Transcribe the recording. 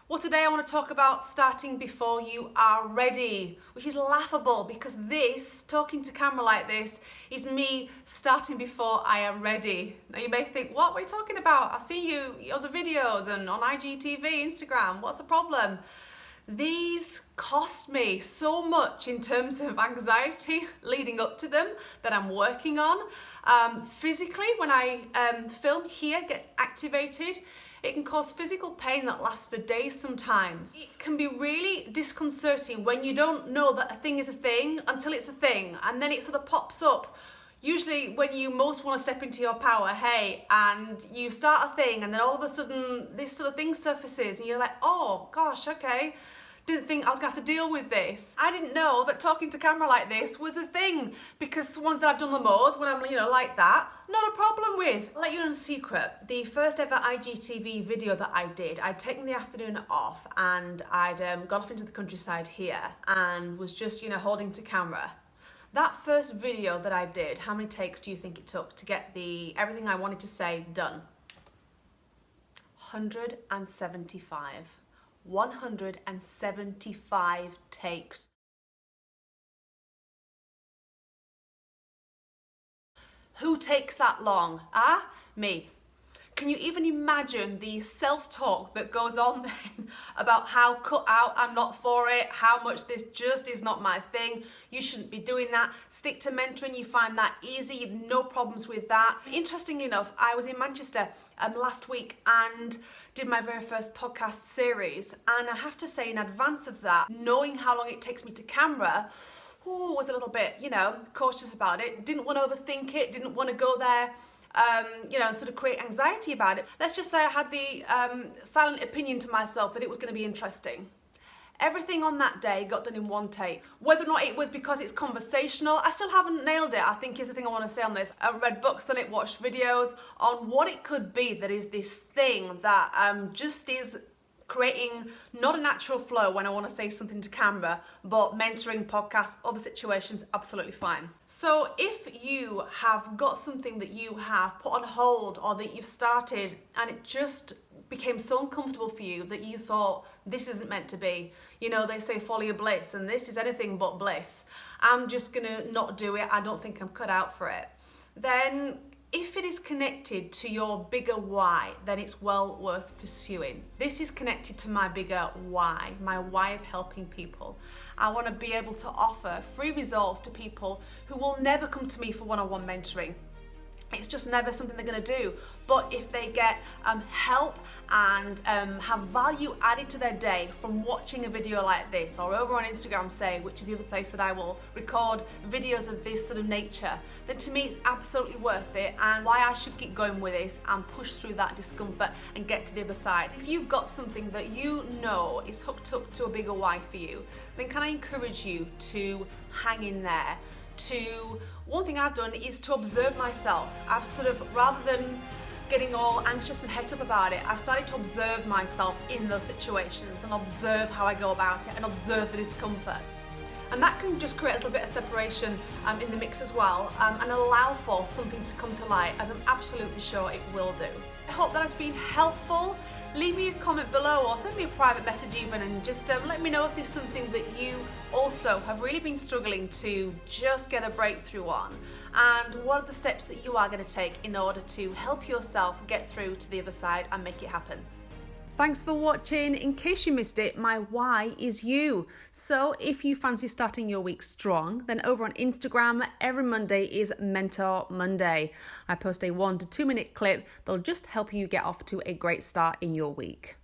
Well, today I want to talk about starting before you are ready, which is laughable because talking to camera like this, is me starting before I am ready. Now you may think, what are you talking about? I've seen you other videos and on IGTV, Instagram, what's the problem? These cost me so much in terms of anxiety leading up to them that I'm working on. Physically, when I film here gets activated, it can cause physical pain that lasts for days sometimes. It can be really disconcerting when you don't know that a thing is a thing until it's a thing, and then it sort of pops up. Usually when you most want to step into your power, and you start a thing and then all of a sudden this sort of thing surfaces and you're like, oh gosh, okay. Didn't think I was going to have to deal with this. I didn't know that talking to camera like this was a thing, because the ones that I've done the most, when I'm, like that, not a problem with. I'll let you in a secret. The first ever IGTV video that I did, I'd taken the afternoon off and I'd gone off into the countryside here and was just, holding to camera. That first video that I did, how many takes do you think it took to get everything I wanted to say done? 175. 175 takes. Who takes that long? Me. Can you even imagine the self-talk that goes on then about how cut out, I'm not for it, how much this just is not my thing, you shouldn't be doing that, stick to mentoring, you find that easy, you've no problems with that. Interestingly enough, I was in Manchester last week and did my very first podcast series, and I have to say in advance of that, knowing how long it takes me to camera, was a little bit, cautious about it, didn't want to overthink it, didn't want to go there, sort of create anxiety about it. Let's just say I had the silent opinion to myself that it was going to be interesting. Everything on that day got done in one take. Whether or not it was because it's conversational, I still haven't nailed it, I think is the thing I want to say on this. I read books on it, watched videos on what it could be that is this thing that just is creating not a natural flow when I want to say something to camera, but mentoring, podcasts, other situations, absolutely fine. So if you have got something that you have put on hold or that you've started and it just became so uncomfortable for you that you thought this isn't meant to be, they say follow your bliss and this is anything but bliss, I'm just gonna not do it, I don't think I'm cut out for it, then if it is connected to your bigger why, then it's well worth pursuing. This is connected to my bigger why, my why of helping people. I want to be able to offer free results to people who will never come to me for one-on-one mentoring. It's just never something they're going to do. But if they get help and have value added to their day from watching a video like this, or over on Instagram, say, which is the other place that I will record videos of this sort of nature, then to me it's absolutely worth it, and why I should keep going with this and push through that discomfort and get to the other side. If you've got something that you know is hooked up to a bigger why for you, then can I encourage you to hang in there? One thing I've done is to observe myself. I've sort of, rather than getting all anxious and het up about it, I've started to observe myself in those situations and observe how I go about it and observe the discomfort. And that can just create a little bit of separation in the mix as well, and allow for something to come to light, as I'm absolutely sure it will do. I hope that has been helpful. Leave me a comment below or send me a private message even, and just let me know if there's something that you also have really been struggling to just get a breakthrough on, and what are the steps that you are going to take in order to help yourself get through to the other side and make it happen. Thanks for watching. In case you missed it, my why is you. So if you fancy starting your week strong, then over on Instagram, every Monday is Mentor Monday. I post a 1 to 2 minute clip that'll just help you get off to a great start in your week.